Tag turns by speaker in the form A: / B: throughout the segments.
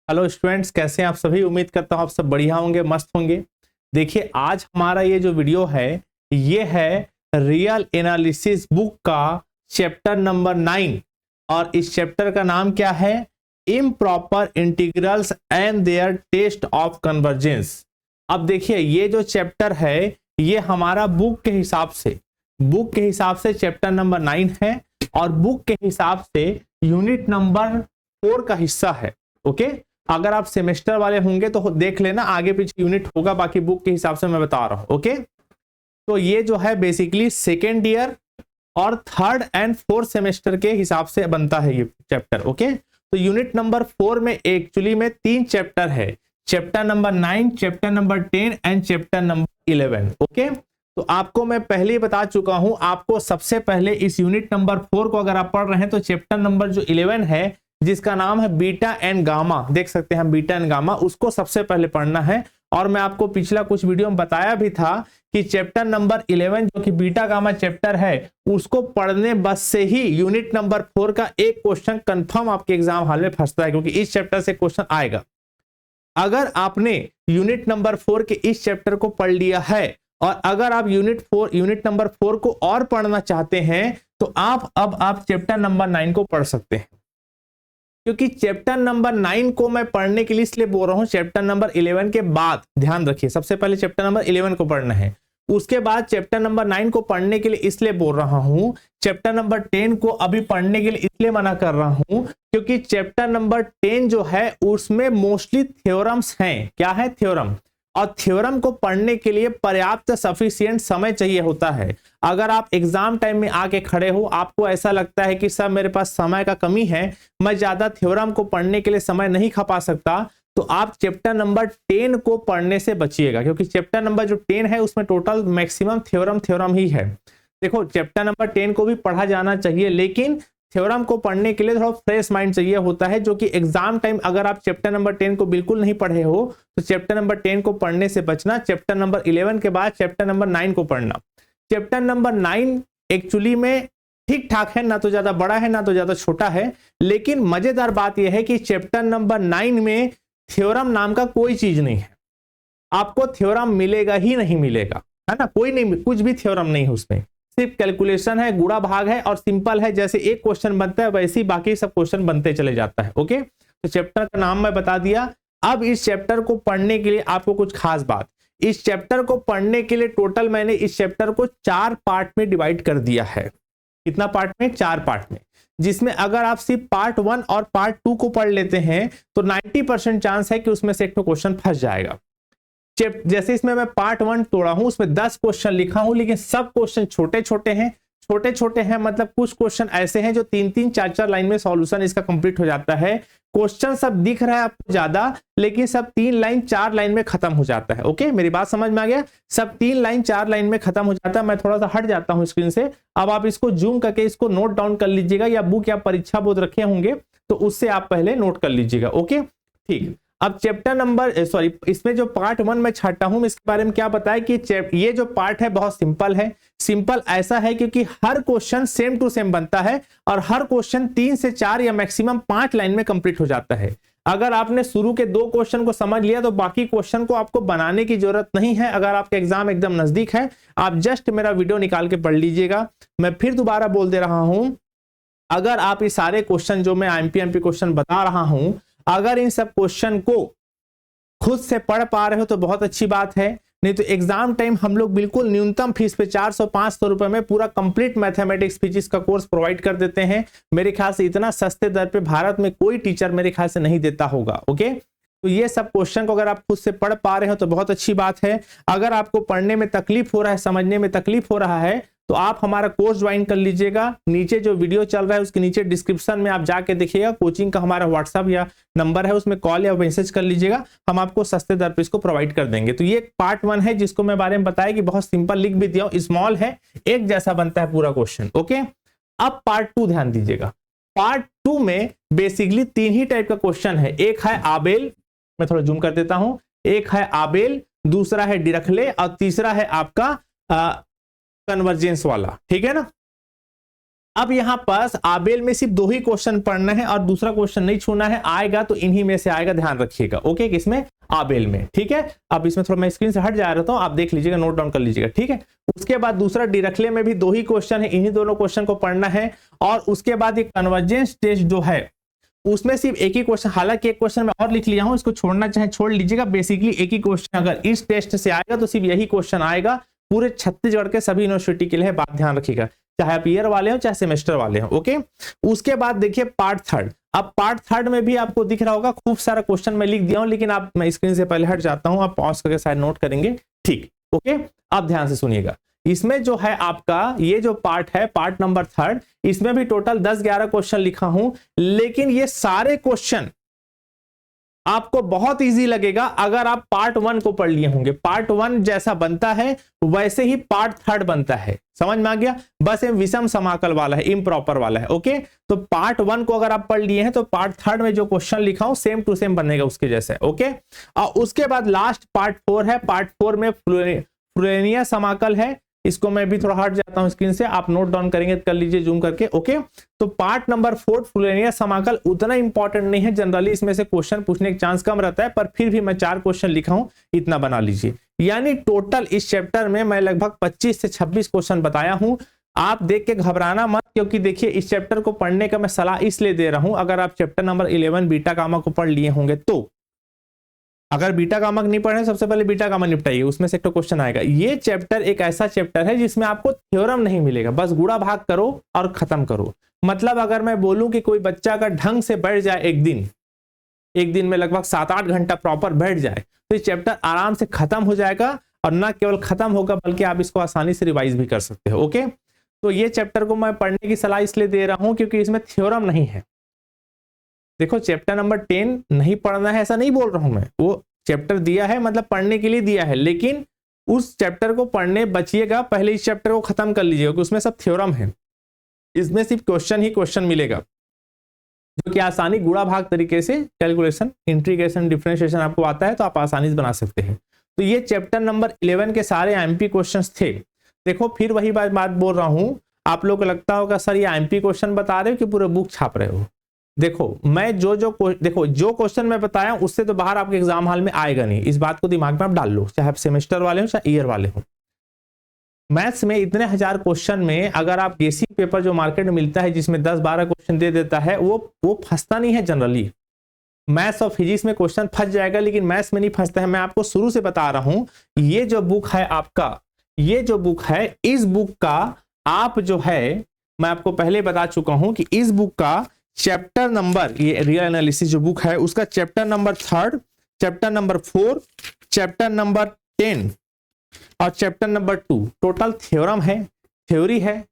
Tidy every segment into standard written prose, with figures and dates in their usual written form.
A: Hello students, कैसे हैं आप सभी। उम्मीद करता हूँ आप सब बढ़िया होंगे, मस्त होंगे। देखिए, आज हमारा ये जो वीडियो है ये है रियल एनालिसिस बुक का चैप्टर नंबर 9 और इस चैप्टर का नाम क्या है? Improper integrals and their test of convergence. अब देखिए, ये जो चैप्टर है ये हमारा बुक के हिसाब से चैप्टर नंबर 9 है और बुक के हिसाब से यूनिट नंबर 4 का हिस्सा है। ओके, अगर आप सेमेस्टर वाले होंगे तो देख लेना, आगे पीछे यूनिट होगा, बाकी बुक के हिसाब से मैं बता रहा हूं। ओके, तो ये जो है बेसिकली सेकेंड ईयर और थर्ड एंड फोर्थ सेमेस्टर के हिसाब से बनता है ये चैप्टर। ओके, तो यूनिट नंबर 4 में एक्चुअली में 3 चैप्टर है, chapter number 9, chapter number 10 and chapter number 11। Okay, तो आपको मैं पहले ही बता चुका हूं, आपको सबसे पहले इस यूनिट नंबर 4 को अगर आप पढ़ रहे हैं तो चैप्टर नंबर जो 11 है जिसका नाम है बीटा एंड गामा, देख सकते हैं बीटा एंड गामा, उसको सबसे पहले पढ़ना है। और मैं आपको पिछला कुछ वीडियो में बताया भी था कि चैप्टर नंबर 11 जो कि बीटा गामा चैप्टर है उसको पढ़ने बस से ही यूनिट नंबर 4 का एक क्वेश्चन कंफर्म आपके एग्जाम हॉल में फंसता है, क्योंकि इस चैप्टर से क्वेश्चन आएगा। अगर आपने यूनिट नंबर 4 के इस चैप्टर को पढ़ लिया है और अगर आप यूनिट नंबर 4 को और पढ़ना चाहते हैं तो आप चैप्टर नंबर 9 को पढ़ सकते हैं, क्योंकि चैप्टर नंबर 9 को मैं पढ़ने के लिए इसलिए बोल रहा हूं चैप्टर नंबर 11 के बाद। ध्यान रखिए, सबसे पहले चैप्टर नंबर 11 को पढ़ना है, उसके बाद चैप्टर नंबर 9 को पढ़ने के लिए इसलिए बोल रहा हूं। चैप्टर नंबर 10 को अभी पढ़ने के लिए इसलिए मना कर रहा हूं क्योंकि चैप्टर नंबर 10 जो है उसमें मोस्टली थ्योरम्स हैं। क्या है? थ्योरम। और थ्योरम को पढ़ने के लिए पर्याप्त सफिशिएंट समय चाहिए होता है। अगर आप एग्जाम टाइम में आके खड़े हो, आपको ऐसा लगता है कि सर मेरे पास समय का कमी है, मैं ज्यादा थ्योरम को पढ़ने के लिए समय नहीं खपा सकता, तो आप चैप्टर नंबर 10 को पढ़ने से बचिएगा, क्योंकि चैप्टर नंबर जो 10 है उसमें टोटल मैक्सिमम थ्योरम ही है। देखो, चैप्टर नंबर 10 को भी पढ़ा जाना चाहिए, लेकिन थ्योरम को पढ़ने के लिए थोड़ा फ्रेश माइंड चाहिए होता है, जो कि एग्जाम टाइम अगर आप चैप्टर नंबर 10 को बिल्कुल नहीं पढ़े हो तो चैप्टर नंबर 10 को पढ़ने से बचना। चैप्टर नंबर 11 के बाद चैप्टर नंबर 9 को पढ़ना। चैप्टर नंबर 9 एक्चुअली में ठीक ठाक है, ना तो ज्यादा बड़ा है ना तो ज्यादा छोटा है, लेकिन मजेदार बात यह है कि चैप्टर नंबर 9 में थ्योरम नाम का कोई चीज नहीं है। आपको थ्योरम मिलेगा ही नहीं मिलेगा, है ना, कोई नहीं, कुछ भी थ्योरम नहीं है उसमें, सिर्फ कैलकुलेशन है, गुणा भाग है और सिंपल है। जैसे एक क्वेश्चन बनता है वैसे ही बाकी सब क्वेश्चन बनते चले जाता है। ओके, तो चैप्टर का नाम मैं बता दिया। अब इस चैप्टर को पढ़ने के लिए आपको कुछ खास बात, इस चैप्टर को पढ़ने के लिए टोटल मैंने इस चैप्टर को 4 पार्ट में डिवाइड कर दिया है। कितना पार्ट में? 4 पार्ट में, जिसमें अगर आप सिर्फ पार्ट 1 और पार्ट 2 को पढ़ लेते हैं तो 90% चांस है कि उसमें से एक क्वेश्चन फंस जाएगा। जैसे इसमें मैं पार्ट 1 तोड़ा हूं, उसमें 10 क्वेश्चन लिखा हूं, लेकिन सब क्वेश्चन छोटे छोटे हैं, मतलब कुछ क्वेश्चन ऐसे हैं जो 3-3 4-4 लाइन में सॉल्यूशन इसका कंप्लीट हो जाता है। क्वेश्चन सब दिख रहा है आपको ज्यादा, लेकिन सब 3 लाइन 4 लाइन में खत्म हो जाता है। ओके, मेरी बात समझ में आ गया? सब 3 लाइन 4 लाइन में खत्म हो जाता है। मैं थोड़ा सा हट जाता हूं स्क्रीन से, अब आप इसको जूम करके इसको नोट डाउन कर लीजिएगा, या बुक या परीक्षा बोर्ड रखे होंगे तो उससे आप पहले नोट कर लीजिएगा। ओके, ठीक। अब चैप्टर नंबर इसमें जो पार्ट 1 में छाटा हूं, इसके बारे में क्या बताया कि ये जो पार्ट है बहुत सिंपल है। सिंपल ऐसा है क्योंकि हर क्वेश्चन सेम टू सेम बनता है और हर क्वेश्चन 3 से 4 या मैक्सिमम 5 लाइन में कंप्लीट हो जाता है। अगर आपने शुरू के 2 क्वेश्चन को समझ लिया तो बाकी क्वेश्चन को आपको बनाने की जरूरत नहीं है। अगर आपका एग्जाम एकदम नजदीक है, आप जस्ट मेरा वीडियो निकाल के पढ़ लीजिएगा। मैं फिर दोबारा बोल दे रहा हूं, अगर आप ये सारे क्वेश्चन जो मैं एमपी क्वेश्चन बता रहा हूं, अगर इन सब क्वेश्चन को खुद से पढ़ पा रहे हो तो बहुत अच्छी बात है, नहीं तो एग्जाम टाइम हम लोग बिल्कुल न्यूनतम फीस पे 400-500 रुपए में पूरा कंप्लीट मैथमेटिक्स फिजिक्स का कोर्स प्रोवाइड कर देते हैं। मेरे ख्याल से इतना सस्ते दर पे भारत में कोई टीचर मेरे ख्याल से नहीं देता होगा। ओके, तो ये सब क्वेश्चन को अगर आप खुद से पढ़ पा रहे हो तो बहुत अच्छी बात है। अगर आपको पढ़ने में तकलीफ हो रहा है, समझने में तकलीफ हो रहा है, तो आप हमारा कोर्स ज्वाइन कर लीजिएगा। नीचे जो वीडियो चल रहा है उसके नीचे डिस्क्रिप्शन में आप जाके देखिएगा, कोचिंग का हमारा व्हाट्सएप या नंबर है, उसमें कॉल या मैसेज कर लीजिएगा, हम आपको सस्ते दर पे इसको प्रोवाइड कर देंगे। तो ये पार्ट 1 है जिसको मैं बारे में बताया कि बहुत सिंपल, लिख भी दिया, स्मॉल है, एक जैसा बनता है पूरा क्वेश्चन। ओके, अब पार्ट 2 ध्यान दीजिएगा। पार्ट 2 में बेसिकली 3 ही टाइप का क्वेश्चन है। एक है आबेल, मैं थोड़ा जूम कर देता हूं, एक है आबेल, दूसरा है डिरखले और तीसरा है आपका कन्वर्जेंस वाला। ठीक है ना? अब यहाँ पास आबेल में सिर्फ 2 ही क्वेश्चन पढ़ना है और दूसरा क्वेश्चन नहीं छूना है, आएगा तो इन्हीं में से आएगा, ध्यान रखिएगा। ओके, किसमें? आबेल में। ठीक है, अब इसमें थोड़ा मैं स्क्रीन से हट जा रहा हूं, आप देख लीजिएगा, नोट डाउन कर लीजिएगा। ठीक है, उसके बाद दूसरा डिरक्ले में भी 2 ही क्वेश्चन है, इन्हीं दोनों क्वेश्चन को पढ़ना है। और उसके बाद ये कन्वर्जेंस टेस्ट जो है उसमें सिर्फ एक ही क्वेश्चन, हालांकि एक क्वेश्चन मैं और लिख लिया हूं, इसको छोड़ना चाहे छोड़ लीजिएगा। बेसिकली एक ही क्वेश्चन अगर इस टेस्ट से आएगा तो सिर्फ यही क्वेश्चन आएगा पूरे छत्तीसगढ़ के सभी यूनिवर्सिटी के लिए, बात ध्यान रखिएगा, चाहे आप ईयर वाले हो चाहे सेमेस्टर वाले हो। ओके, उसके बाद देखिए पार्ट 3। अब पार्ट 3 में भी आपको दिख रहा होगा खूब सारा क्वेश्चन मैं लिख दिया हूं, लेकिन आप, मैं स्क्रीन से पहले हट जाता हूं, आप पॉज करके शायद नोट करेंगे। ठीक, ओके, आप ध्यान से सुनिएगा। इसमें जो है आपका ये जो पार्ट है, पार्ट नंबर 3, इसमें भी टोटल 10-11 क्वेश्चन लिखा हूं, लेकिन ये सारे क्वेश्चन आपको बहुत इजी लगेगा अगर आप पार्ट 1 को पढ़ लिए होंगे। पार्ट 1 जैसा बनता है वैसे ही पार्ट 3 बनता है, समझ में आ गया? बस ये विषम समाकल वाला है, इम्प्रॉपर वाला है। ओके, तो पार्ट 1 को अगर आप पढ़ लिए हैं तो पार्ट 3 में जो क्वेश्चन लिखा हूं सेम टू सेम बनेगा उसके जैसे। ओके, और उसके बाद लास्ट पार्ट 4 है। पार्ट 4 में फ्लोरेनिया समाकल है, इसको मैं भी थोड़ा हट जाता हूं स्क्रीन से, आप नोट डाउन करेंगे कर लीजिए जूम करके। ओके, तो पार्ट नंबर 4 फ्लोरेनिया समाकल उतना इंपॉर्टेंट नहीं है, जनरली इसमें से क्वेश्चन पूछने का चांस कम रहता है, पर फिर भी मैं 4 क्वेश्चन लिखा हूं, इतना बना लीजिए। यानी टोटल इस चैप्टर में मैं लगभग 25 से 26 क्वेश्चन बताया हूं। आप देख के घबराना मत, क्योंकि देखिए इस चैप्टर को पढ़ने का मैं सलाह इसलिए दे रहा हूं, अगर आप चैप्टर नंबर 11 बीटा गामा को पढ़ लिए होंगे तो, अगर बीटा गामा नहीं पढ़े सबसे पहले बीटा गामा निपटाइए, उसमें से एक क्वेश्चन आएगा। ये चैप्टर एक ऐसा चैप्टर है जिसमें आपको थ्योरम नहीं मिलेगा, बस गुणा भाग करो और खत्म करो। मतलब अगर मैं बोलूं कि कोई बच्चा अगर ढंग से बैठ जाए एक दिन में लगभग 7-8 घंटा प्रॉपर बैठ जाए तो ये चैप्टर आराम से खत्म हो जाएगा, और ना केवल खत्म होगा बल्कि आप इसको आसानी से रिवाइज भी कर सकते हो। ओके, तो ये चैप्टर को मैं पढ़ने की सलाह इसलिए दे रहा हूं क्योंकि इसमें थ्योरम नहीं है। देखो चैप्टर नंबर 10 नहीं पढ़ना है ऐसा नहीं बोल रहा हूं मैं, वो चैप्टर दिया है मतलब पढ़ने के लिए दिया है, लेकिन उस चैप्टर को पढ़ने बचिएगा, पहले इस चैप्टर को खत्म कर लीजिएगा, उसमें सब थ्योरम है। इसमें सिर्फ क्वेश्चन ही क्वेश्चन मिलेगा जो कि आसानी गुणा भाग तरीके से कैलकुलेशन, इंटीग्रेशन, डिफरेंशिएशन आपको आता है तो आप आसानी से बना सकते हैं। तो ये चैप्टर नंबर 11 के सारे एमपी क्वेश्चंस थे। देखो फिर वही बात बोल रहा हूं, आप लोग को लगता होगा सर ये एमपी क्वेश्चन बता रहे हो कि पूरे बुक छाप रहे हो। देखो मैं जो क्वेश्चन मैं बताया उससे तो बाहर आपके एग्जाम हॉल में आएगा नहीं, इस बात को दिमाग में आप डाल लो, चाहे आप सेमेस्टर वाले हो चाहे ईयर वाले हो। मैथ्स में इतने हजार क्वेश्चन में अगर आप बेसिक पेपर जो मार्केट में मिलता है जिसमें 10-12 क्वेश्चन दे देता है, वो फंसता नहीं है जनरली। मैथ्स और फिजिक्स में क्वेश्चन फंस जाएगा लेकिन मैथ्स में नहीं फंसता है। मैं आपको शुरू से बता रहा हूं, ये जो बुक है आपका, ये जो बुक है, इस बुक का आप जो है, मैं आपको पहले बता चुका हूं कि इस बुक का चैप्टर नंबर, ये रियल एनालिसिस जो बुक है उसका chapter number 3, chapter number 4, chapter number 10 और चैप्टर नंबर 2 टोटल थ्योरम है, थ्योरी है।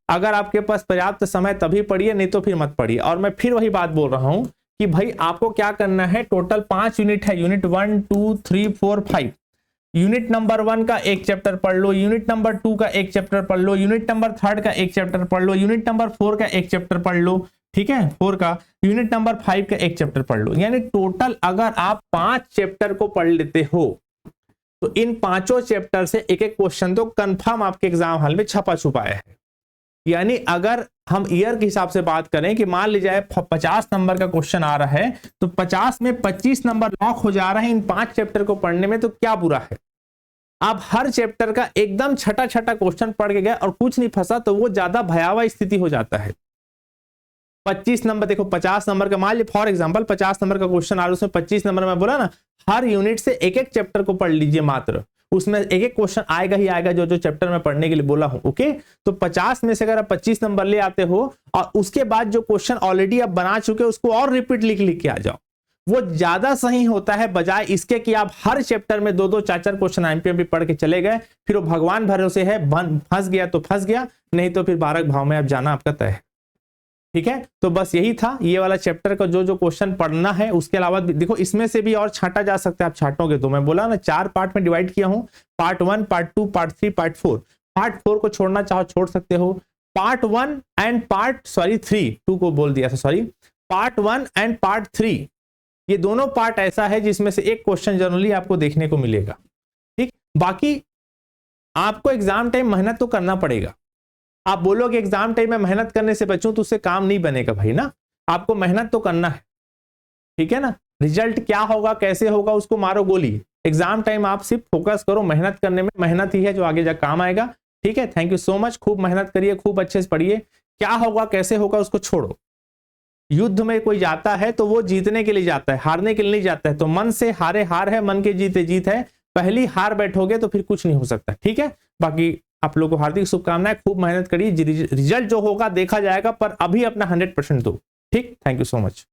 A: अगर आपके पास पर्याप्त समय तभी पढ़िए, नहीं तो फिर मत पढ़िए। और मैं फिर वही बात बोल रहा हूं कि भाई आपको क्या करना है, टोटल 5 यूनिट है, यूनिट 1, 2, 3, 4, 5। यूनिट नंबर 1 का एक चैप्टर पढ़ लो, यूनिट नंबर 2 का एक चैप्टर पढ़ लो, यूनिट नंबर 3 का एक चैप्टर पढ़ लो, यूनिट नंबर 4 का एक चैप्टर पढ़ लो, ठीक है, 4 का, यूनिट नंबर 5 का एक चैप्टर पढ़ लो। यानी टोटल अगर आप 5 चैप्टर को पढ़ लेते हो तो इन 5 चैप्टर से एक एक क्वेश्चन तो कंफर्म आपके एग्जाम हॉल में छपा छुपाया है। यानी अगर हम ईयर के हिसाब से बात करें कि मान लीजिए 50 नंबर का क्वेश्चन आ रहा है तो 50 में 25 नंबर लॉक हो जा रहा है इन 5 चैप्टर को पढ़ने में, तो क्या बुरा है। आप हर चैप्टर का एकदम छठा क्वेश्चन पढ़ के गए और कुछ नहीं फंसा तो वो ज्यादा भयावह स्थिति हो जाता है। 25 नंबर, देखो 50 नंबर का मान लीजिए फॉर एग्जांपल 50 नंबर का क्वेश्चन आ रहा है, उसमें 25 नंबर में बोला ना, हर यूनिट से एक एक चैप्टर को पढ़ लीजिए, मात्र उसमें एक एक क्वेश्चन आएगा ही आएगा जो चैप्टर में पढ़ने के लिए बोला हूं। ओके, तो 50 में से अगर आप 25 नंबर ले आते हो और उसके बाद जो क्वेश्चन ऑलरेडी आप बना चुके हो उसको और रिपीट लिख के आ जाओ, वो ज्यादा सही होता है, बजाय इसके कि आप हर चैप्टर में 2-2, 4-4 क्वेश्चन एमपीएम भी पढ़ के चले गए, फिर वो भगवान भरोसे है, फंस गया तो फंस गया, नहीं तो फिर 12 भाव में आप जाना आपका तय है। ठीक है, तो बस यही था ये वाला चैप्टर का जो क्वेश्चन पढ़ना है। उसके अलावा देखो इसमें से भी और छांटा जा सकता है, आप छांटोगे तो, मैं बोला ना 4 पार्ट में डिवाइड किया हूं, part 1, part 2, part 3, part 4। Part 4 को छोड़ना चाहो छोड़ सकते हो, पार्ट 1 एंड पार्ट 3, 2 को बोल दिया था, सॉरी, पार्ट 1 एंड पार्ट 3, ये दोनों पार्ट ऐसा है जिसमें से एक क्वेश्चन जनरली आपको देखने को मिलेगा। ठीक, बाकी आपको एग्जाम टाइम मेहनत तो करना पड़ेगा, आप बोलोगे एग्जाम टाइम में मेहनत करने से बचूं, तो उससे काम नहीं बनेगा भाई ना। आपको मेहनत तो करना है, ठीक है ना। रिजल्ट क्या होगा कैसे होगा उसको मारो गोली, एग्जाम टाइम आप सिर्फ फोकस करो मेहनत करने में, मेहनत ही है जो आगे जाकर काम आएगा। ठीक है, थैंक यू सो मच, खूब मेहनत करिए, खूब अच्छे से पढ़िए। क्या होगा कैसे होगा उसको छोड़ो। युद्ध में कोई जाता है तो वो जीतने के लिए जाता है, हारने के लिए नहीं जाता है। तो मन से हारे हार है, मन के जीते जीत है। पहली हार बैठोगे तो फिर कुछ नहीं हो सकता, ठीक है। बाकी आप लोगों को हार्दिक शुभकामनाएं, खूब मेहनत करिए, रिजल्ट जो होगा देखा जाएगा, पर अभी अपना 100% दो। ठीक, थैंक यू सो मच।